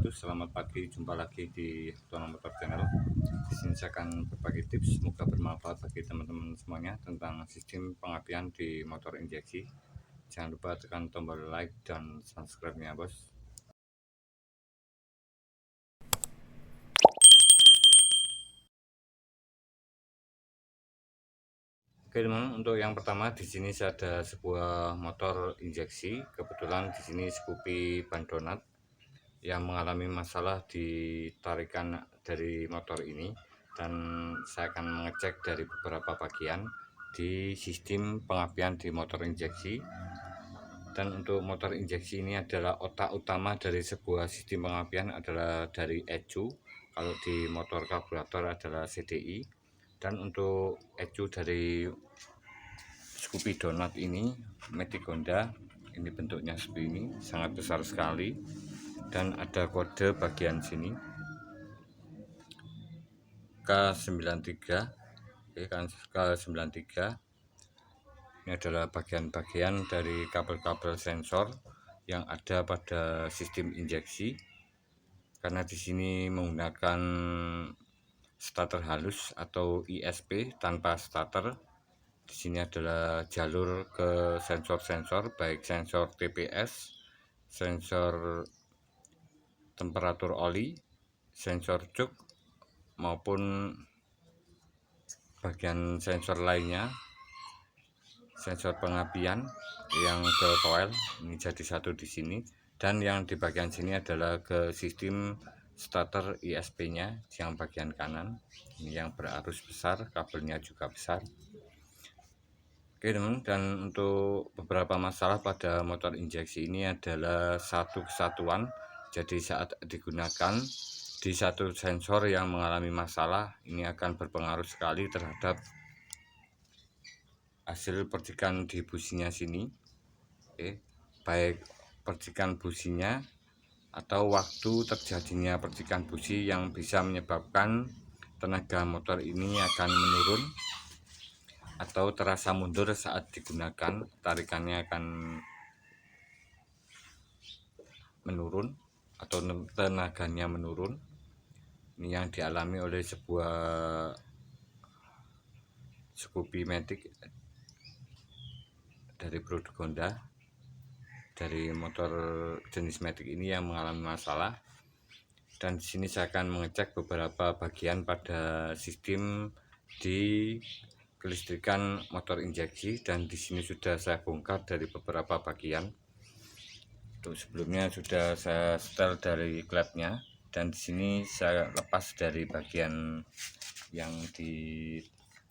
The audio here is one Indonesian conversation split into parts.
wabarakatuh. Selamat pagi, jumpa lagi di Tono Motor Channel. Di sini saya akan berbagi tips, semoga bermanfaat bagi teman-teman semuanya tentang sistem pengapian di motor injeksi. Jangan lupa tekan tombol like dan subscribe-nya, bos. Oke teman, untuk yang pertama di sini saya ada sebuah motor injeksi. Kebetulan di sini Scoopy ban donat yang mengalami masalah di tarikan dari motor ini, dan saya akan mengecek dari beberapa bagian di sistem pengapian di motor injeksi. Dan untuk motor injeksi ini adalah otak utama dari sebuah sistem pengapian adalah dari ECU. Kalau di motor karburator adalah CDI. Dan untuk ECU dari Scoopy donat ini Matic Honda, ini bentuknya seperti ini, sangat besar sekali, dan ada kode bagian sini K93. K93 ini adalah bagian-bagian dari kabel-kabel sensor yang ada pada sistem injeksi. Karena di sini menggunakan starter halus atau ISP tanpa starter. Di sini adalah jalur ke sensor-sensor, baik sensor TPS, sensor temperatur oli, sensor cuk, maupun bagian sensor lainnya, sensor pengapian yang ke coil. Ini jadi satu di sini, dan yang di bagian sini adalah ke sistem starter ISP-nya yang bagian kanan. Ini yang berarus besar, kabelnya juga besar. Oke teman, dan untuk beberapa masalah pada motor injeksi ini adalah satu kesatuan. Jadi saat digunakan di satu sensor yang mengalami masalah, ini akan berpengaruh sekali terhadap hasil percikan di businya sini. Baik percikan businya atau waktu terjadinya percikan busi yang bisa menyebabkan tenaga motor ini akan menurun atau terasa mundur saat digunakan, tarikannya akan menurun atau tenaganya menurun. Ini yang dialami oleh sebuah Scoopy Matic dari produk Honda, dari motor jenis Matic ini yang mengalami masalah. Dan di sini saya akan mengecek beberapa bagian pada sistem di kelistrikan motor injeksi, dan di sini sudah saya bongkar dari beberapa bagian. Untuk sebelumnya sudah saya setel dari klepnya, dan di sini saya lepas dari bagian yang di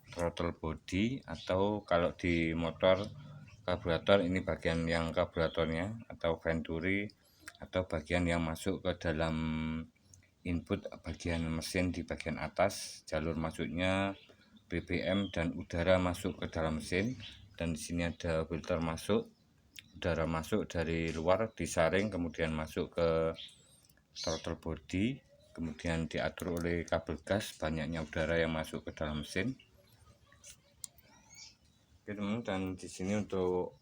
throttle body, atau kalau di motor karburator ini bagian yang karburatornya atau venturi, atau bagian yang masuk ke dalam input bagian mesin di bagian atas. Jalur masuknya BBM dan udara masuk ke dalam mesin, dan di sini ada filter masuk, udara masuk dari luar disaring kemudian masuk ke throttle body, kemudian diatur oleh kabel gas banyaknya udara yang masuk ke dalam mesin. Oke teman, dan di sini untuk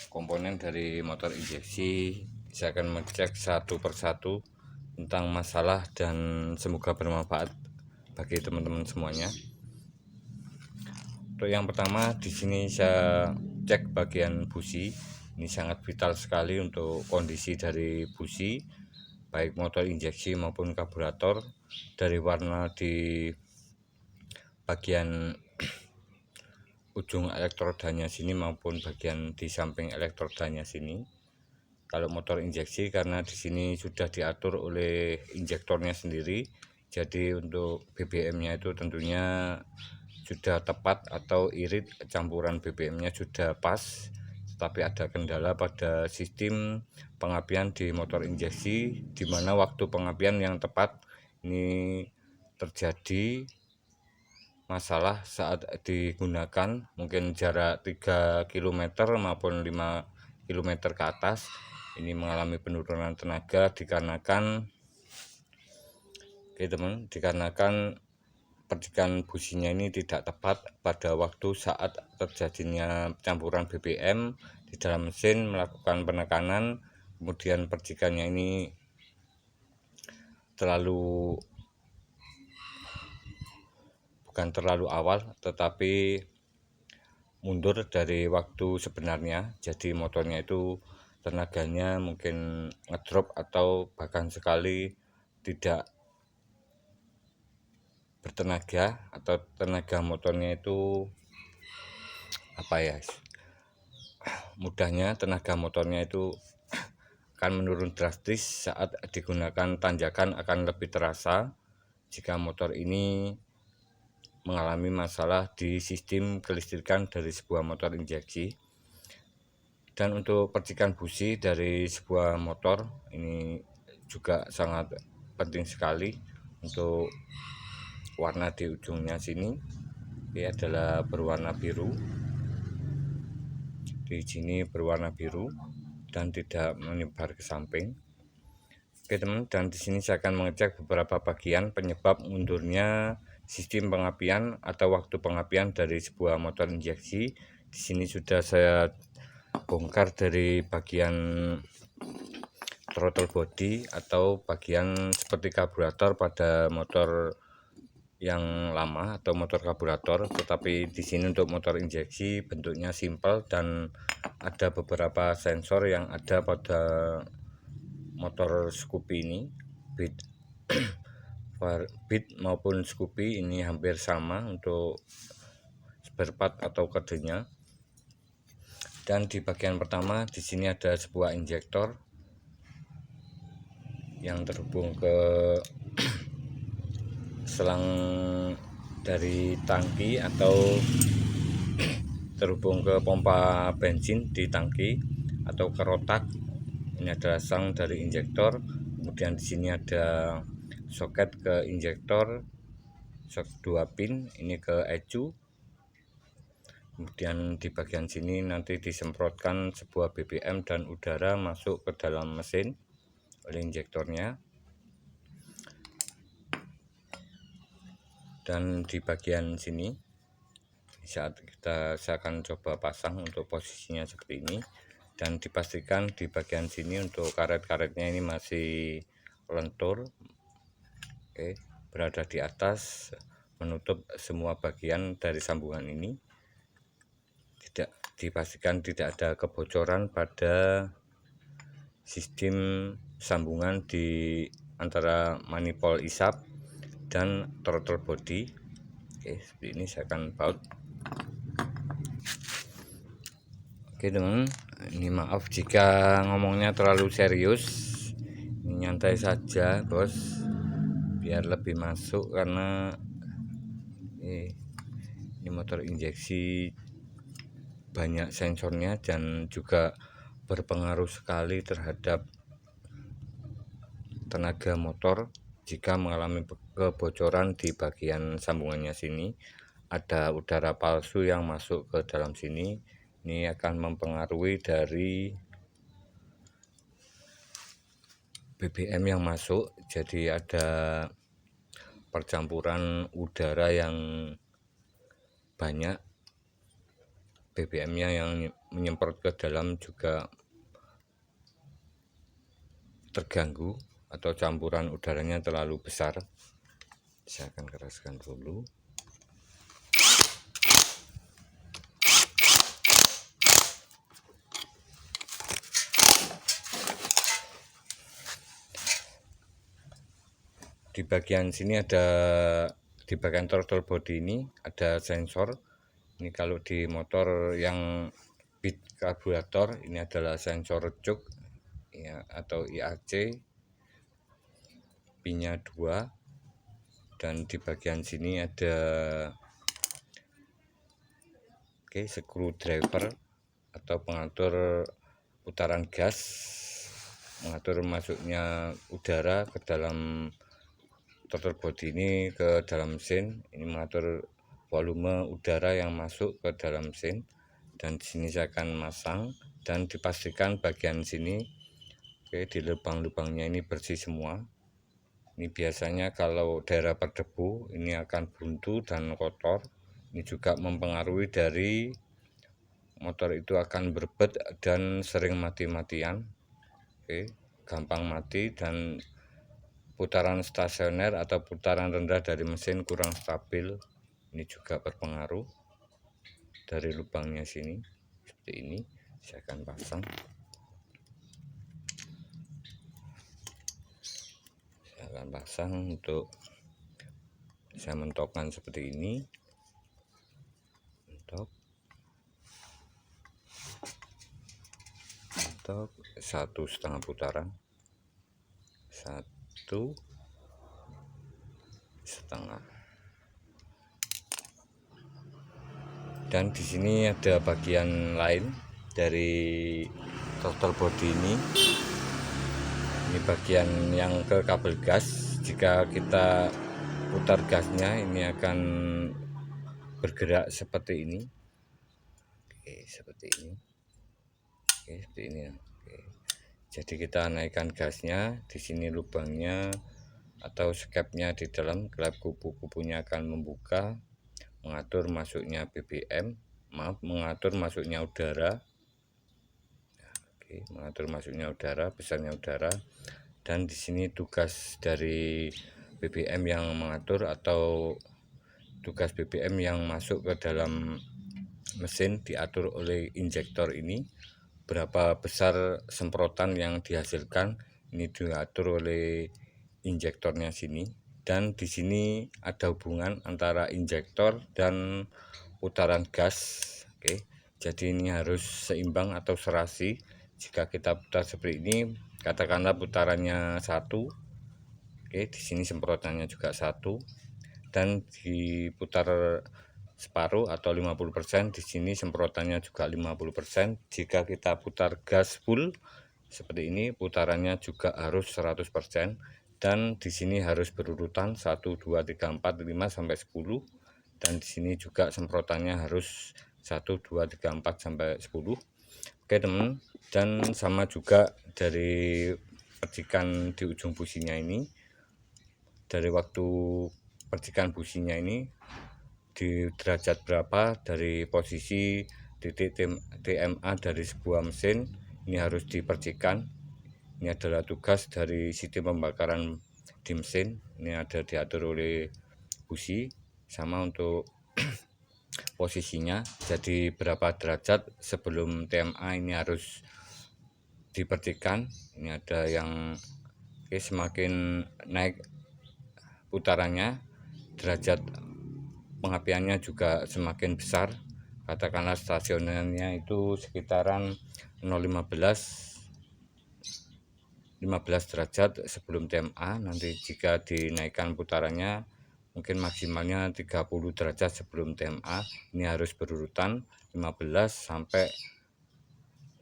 komponen dari motor injeksi saya akan mengecek satu persatu tentang masalah, dan semoga bermanfaat bagi teman-teman semuanya. Untuk yang pertama di sini saya cek bagian busi. Ini sangat vital sekali untuk kondisi dari busi baik motor injeksi maupun karburator, dari warna di bagian ujung elektrodanya sini maupun bagian di samping elektrodanya sini. Kalau motor injeksi, karena di sini sudah diatur oleh injektornya sendiri, jadi untuk BBM-nya itu tentunya sudah tepat, atau irit campuran BBM-nya sudah pas. Tapi ada kendala pada sistem pengapian di motor injeksi, di mana waktu pengapian yang tepat ini terjadi masalah saat digunakan, mungkin jarak 3 km maupun 5 km ke atas. Ini mengalami penurunan tenaga dikarenakan dikarenakan percikan businya ini tidak tepat pada waktu saat terjadinya campuran BBM di dalam mesin melakukan penekanan, kemudian percikannya ini bukan terlalu awal, tetapi mundur dari waktu sebenarnya. Jadi motornya itu tenaganya mungkin ngedrop atau bahkan sekali tidak bertenaga, atau tenaga motornya itu mudahnya tenaga motornya itu akan menurun drastis saat digunakan tanjakan, akan lebih terasa jika motor ini mengalami masalah di sistem kelistrikan dari sebuah motor injeksi. Dan untuk percikan busi dari sebuah motor ini juga sangat penting sekali. Untuk warna di ujungnya sini ini adalah berwarna biru, di sini berwarna biru dan tidak menyebar ke samping. Oke teman, dan di sini saya akan mengecek beberapa bagian penyebab mundurnya sistem pengapian atau waktu pengapian dari sebuah motor injeksi. Di sini sudah saya bongkar dari bagian throttle body atau bagian seperti karburator pada motor yang lama atau motor karburator, tetapi di sini untuk motor injeksi bentuknya simpel dan ada beberapa sensor yang ada pada motor Scoopy ini. Beat maupun Scoopy ini hampir sama untuk spare part atau kodenya. Dan di bagian pertama di sini ada sebuah injektor yang terhubung ke selang dari tangki atau terhubung ke pompa bensin di tangki atau ke rotak. Ini adalah selang dari injektor. Kemudian di sini ada soket ke injektor, 2 pin ini ke ECU. Kemudian di bagian sini nanti disemprotkan sebuah BBM dan udara masuk ke dalam mesin oleh injektornya. Dan di bagian sini saya akan coba pasang untuk posisinya seperti ini, dan dipastikan di bagian sini untuk karet-karetnya ini masih lentur, berada di atas menutup semua bagian dari sambungan ini. Dipastikan tidak ada kebocoran pada sistem sambungan di antara manifold isap dan throttle body. Seperti ini saya akan baut. Teman, ini maaf jika ngomongnya terlalu serius, ini nyantai saja bos, biar lebih masuk, karena ini motor injeksi banyak sensornya dan juga berpengaruh sekali terhadap tenaga motor. Jika mengalami kebocoran di bagian sambungannya sini, ada udara palsu yang masuk ke dalam sini, ini akan mempengaruhi dari BBM yang masuk. Jadi ada percampuran udara yang banyak, BBM-nya yang menyemprot ke dalam juga terganggu atau campuran udaranya terlalu besar. Saya akan keraskan dulu. Di bagian sini di bagian throttle body ini ada sensor. Ini kalau di motor yang bit karburator ini adalah sensor cuk ya, atau IAC, pinnya 2. Dan di bagian sini ada screwdriver atau pengatur putaran gas, mengatur masuknya udara ke dalam throttle body ini ke dalam mesin. Ini mengatur volume udara yang masuk ke dalam mesin. Dan di sini saya akan masang dan dipastikan bagian sini di lubang-lubangnya ini bersih semua. Ini biasanya kalau daerah berdebu ini akan buntu dan kotor. Ini juga mempengaruhi dari motor itu akan berbet dan sering mati-matian, gampang mati dan putaran stasioner atau putaran rendah dari mesin kurang stabil, ini juga berpengaruh. Dari lubangnya sini seperti ini, saya akan pasang untuk saya mentokkan seperti ini. Mentok 1,5 putaran, 1,5. Dan di sini ada bagian lain dari throttle body ini bagian yang ke kabel gas. Jika kita putar gasnya, ini akan bergerak seperti ini. Oke, seperti ini. Oke, seperti ini ya. Oke. Jadi kita naikkan gasnya, di sini lubangnya atau skepnya di dalam, klep kupu-kupunya akan membuka, mengatur masuknya BBM, mengatur masuknya udara. Oke, mengatur masuknya udara, besarnya udara. Dan di sini tugas dari BBM yang mengatur atau tugas BBM yang masuk ke dalam mesin diatur oleh injektor ini. Berapa besar semprotan yang dihasilkan ini diatur oleh injektornya sini. Dan di sini ada hubungan antara injektor dan putaran gas. Oke, jadi ini harus seimbang atau serasi. Jika kita putar seperti ini, katakanlah putarannya 1, oke, di sini semprotannya juga 1, dan diputar separuh atau 50%, di sini semprotannya juga 50%. Jika kita putar gas full seperti ini, putarannya juga harus 100%, dan di sini harus berurutan 1 2 3 4 5 sampai 10, dan di sini juga semprotannya harus 1 2 3 4 sampai 10. Oke teman, dan sama juga dari percikan di ujung businya ini, dari waktu percikan businya ini di derajat berapa dari posisi titik TMA dari sebuah mesin, ini harus dipercikan. Ini adalah tugas dari sistem pembakaran di mesin. Ini ada diatur oleh busi, sama untuk posisinya. Jadi berapa derajat sebelum TMA ini harus dipercikan. Ini ada yang semakin naik putarannya, derajat pengapiannya juga semakin besar. Katakanlah stasionernya itu sekitaran 15 derajat sebelum TMA. Nanti jika dinaikkan putarannya mungkin maksimalnya 30 derajat sebelum TMA. Ini harus berurutan 15 sampai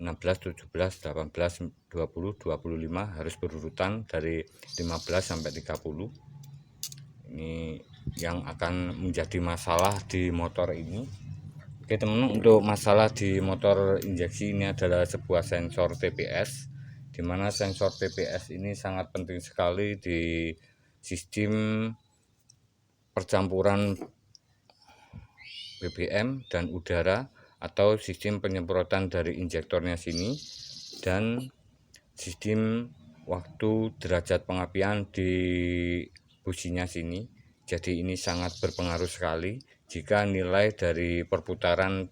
16, 17, 18, 20, 25, harus berurutan dari 15 sampai 30. Ini yang akan menjadi masalah di motor ini. Oke teman, untuk masalah di motor injeksi ini adalah sebuah sensor TPS, dimana sensor TPS ini sangat penting sekali di sistem percampuran BBM dan udara atau sistem penyemprotan dari injektornya sini, dan sistem waktu derajat pengapian di businya sini. Jadi ini sangat berpengaruh sekali jika nilai dari perputaran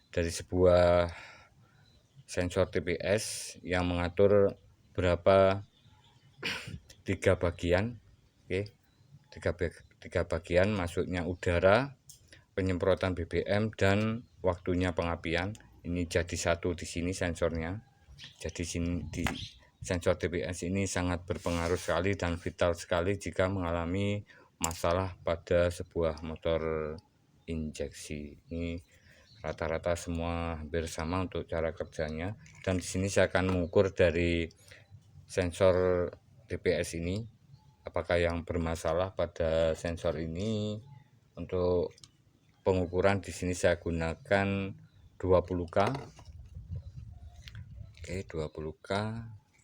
dari sebuah sensor TPS yang mengatur berapa 3 bagian. Oke, 3 bagian, masuknya udara, penyemprotan BBM, dan waktunya pengapian. Ini jadi satu di sini sensornya. Jadi di sensor TPS ini sangat berpengaruh sekali dan vital sekali jika mengalami masalah pada sebuah motor injeksi. Ini rata-rata semua hampir sama untuk cara kerjanya, dan di sini saya akan mengukur dari sensor TPS ini apakah yang bermasalah pada sensor ini. Untuk pengukuran di sini saya gunakan 20K. Oke, 20K.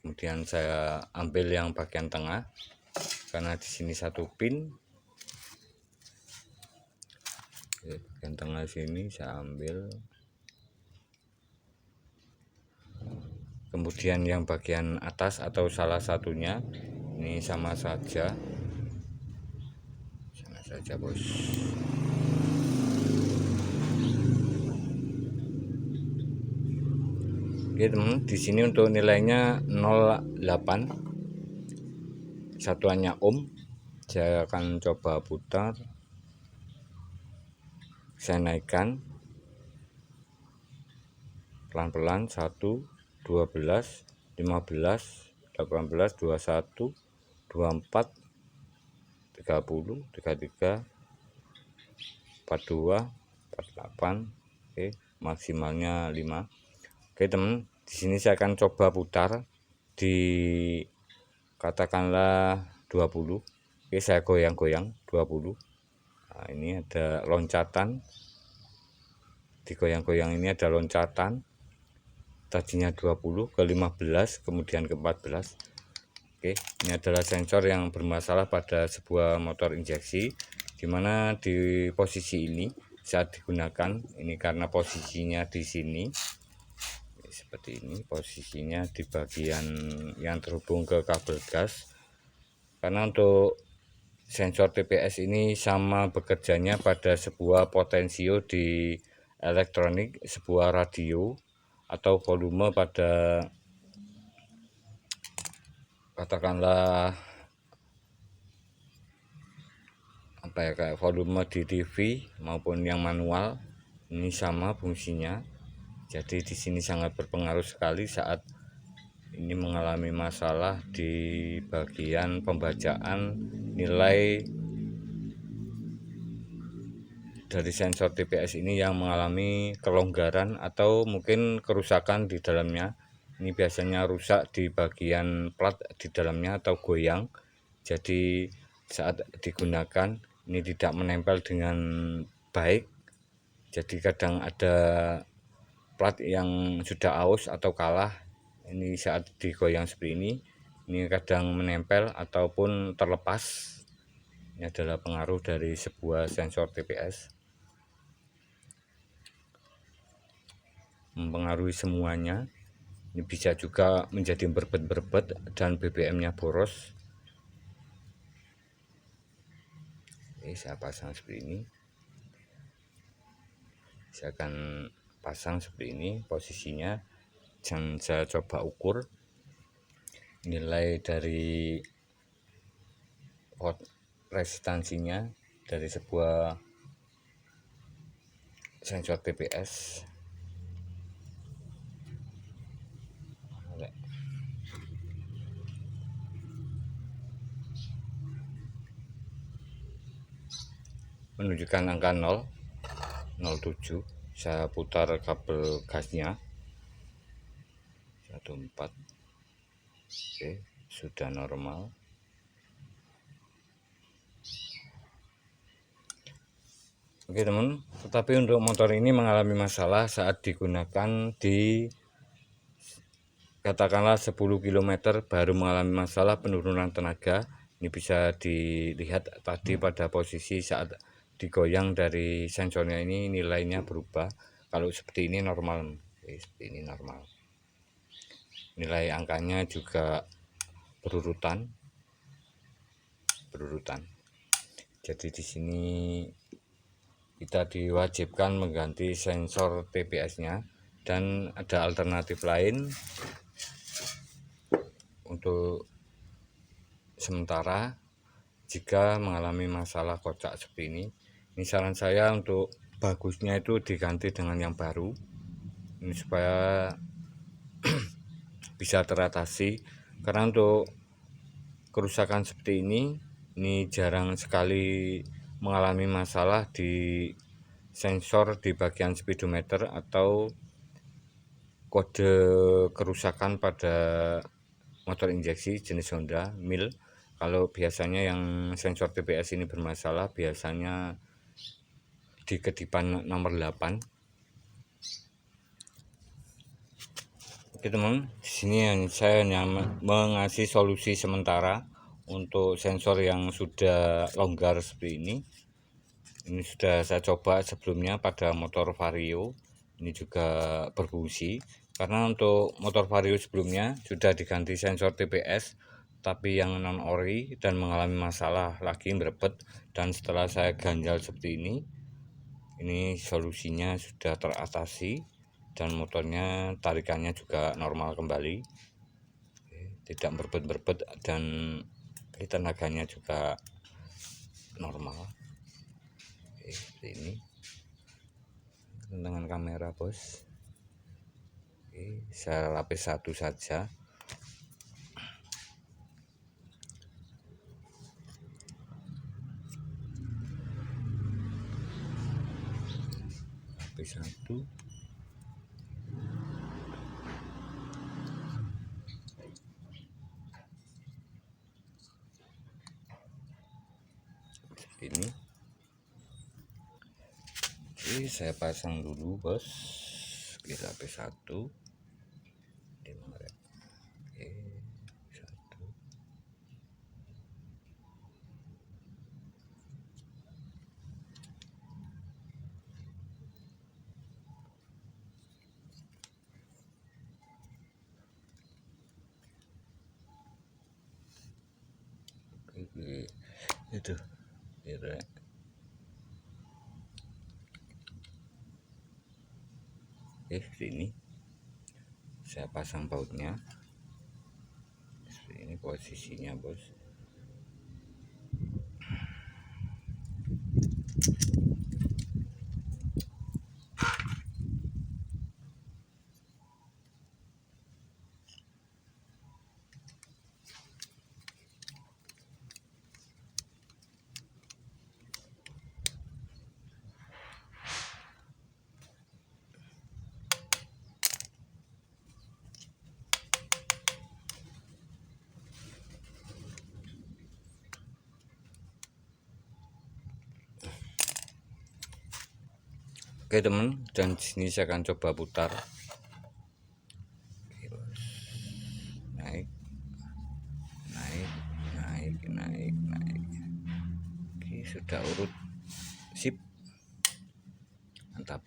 Kemudian saya ambil yang bagian tengah karena di sini 1 pin. Oke, bagian tengah sini saya ambil. Kemudian yang bagian atas atau salah satunya Ini sama saja bos. Oke teman, di sini untuk nilainya 0,8, satuannya ohm. Saya akan coba putar, saya naikkan pelan-pelan, 1, 12, 15, 18, 21, 24, 30, 33, 42, 48. Oke, maksimalnya 5. Oke teman, di sini saya akan coba putar di katakanlah 20. Oke, saya goyang-goyang 20. Nah, ini ada loncatan. Di goyang-goyang ini ada loncatan. Tadinya 20 ke 15, kemudian ke 14. Oke, ini adalah sensor yang bermasalah pada sebuah motor injeksi, dimana di posisi ini saat digunakan ini karena posisinya di sini seperti ini, posisinya di bagian yang terhubung ke kabel gas. Karena untuk sensor TPS ini sama bekerjanya pada sebuah potensio di elektronik, sebuah radio atau volume pada katakanlah apa ya, kayak volume di TV maupun yang manual, ini sama fungsinya. Jadi di sini sangat berpengaruh sekali saat ini mengalami masalah di bagian pembacaan nilai dari sensor TPS ini yang mengalami kelonggaran atau mungkin kerusakan di dalamnya. Ini biasanya rusak di bagian plat di dalamnya atau goyang. Jadi saat digunakan ini tidak menempel dengan baik. Jadi kadang ada plat yang sudah aus atau kalah, ini saat digoyang seperti ini kadang menempel ataupun terlepas. Ini adalah pengaruh dari sebuah sensor TPS, mempengaruhi semuanya. Ini bisa juga menjadi berbet-berbet dan BBM-nya boros. Oke, saya pasang seperti ini. Saya akan pasang seperti ini posisinya, dan saya coba ukur nilai dari resistansinya dari sebuah sensor TPS. Menunjukkan angka 0, 07. Saya putar kabel gasnya 14. Oke, sudah normal. Oke teman, tetapi untuk motor ini mengalami masalah saat digunakan di katakanlah 10 km baru mengalami masalah penurunan tenaga. Ini bisa dilihat tadi pada posisi saat digoyang dari sensornya ini nilainya berubah. Kalau seperti ini normal. Seperti ini normal. Nilai angkanya juga berurutan. Jadi di sini kita diwajibkan mengganti sensor TPS-nya, dan ada alternatif lain untuk sementara jika mengalami masalah kocak seperti ini. Ini saran saya untuk bagusnya itu diganti dengan yang baru, ini supaya bisa teratasi. Karena untuk kerusakan seperti ini jarang sekali mengalami masalah di sensor di bagian speedometer atau kode kerusakan pada motor injeksi jenis Honda mil. Kalau biasanya yang sensor TPS ini bermasalah biasanya di kedipan nomor 8. Oke teman, di sini saya mengasih solusi sementara untuk sensor yang sudah longgar seperti ini. Ini sudah saya coba sebelumnya pada motor Vario, ini juga berfungsi. Karena untuk motor Vario sebelumnya sudah diganti sensor TPS tapi yang non ori dan mengalami masalah lagi berebet, dan setelah saya ganjal seperti ini solusinya sudah teratasi dan motornya tarikannya juga normal kembali, tidak berebet-berebet, dan tenaganya juga normal. Ini dengan kamera bos. Saya lapis satu saja. Lapis satu. Ini saya pasang dulu bos. Kita lapis satu. Itu kira sini saya pasang bautnya. Ini posisinya bos. Oke teman, dan sini saya akan coba putar. Naik, naik, naik, naik, naik. Oke, sudah urut, sip, mantap.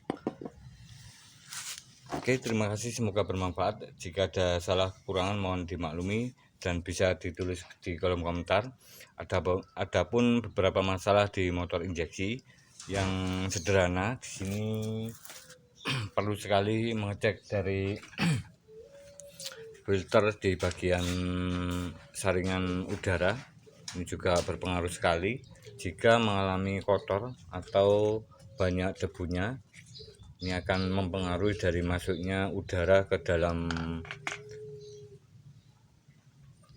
Oke, terima kasih, semoga bermanfaat. Jika ada salah kekurangan mohon dimaklumi dan bisa ditulis di kolom komentar. Adapun beberapa masalah di motor injeksi yang sederhana di sini perlu sekali mengecek dari filter di bagian saringan udara. Ini juga berpengaruh sekali. Jika mengalami kotor atau banyak debunya, ini akan mempengaruhi dari masuknya udara ke dalam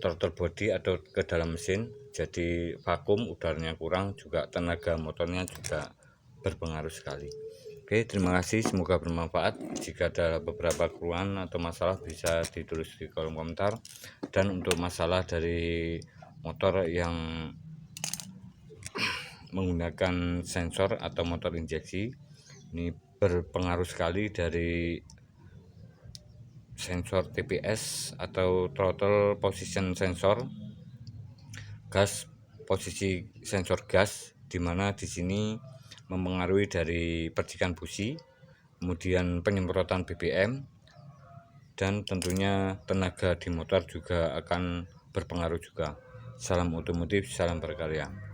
throttle body atau ke dalam mesin. Jadi vakum, udaranya kurang, juga tenaga motornya juga berpengaruh sekali. Oke, terima kasih, semoga bermanfaat. Jika ada beberapa keluhan atau masalah bisa ditulis di kolom komentar. Dan untuk masalah dari motor yang menggunakan sensor atau motor injeksi, ini berpengaruh sekali dari sensor TPS atau throttle position sensor, gas posisi sensor gas, dimana di sini mempengaruhi dari percikan busi, kemudian penyemprotan BBM, dan tentunya tenaga di motor juga akan berpengaruh juga. Salam otomotif, salam berkarya.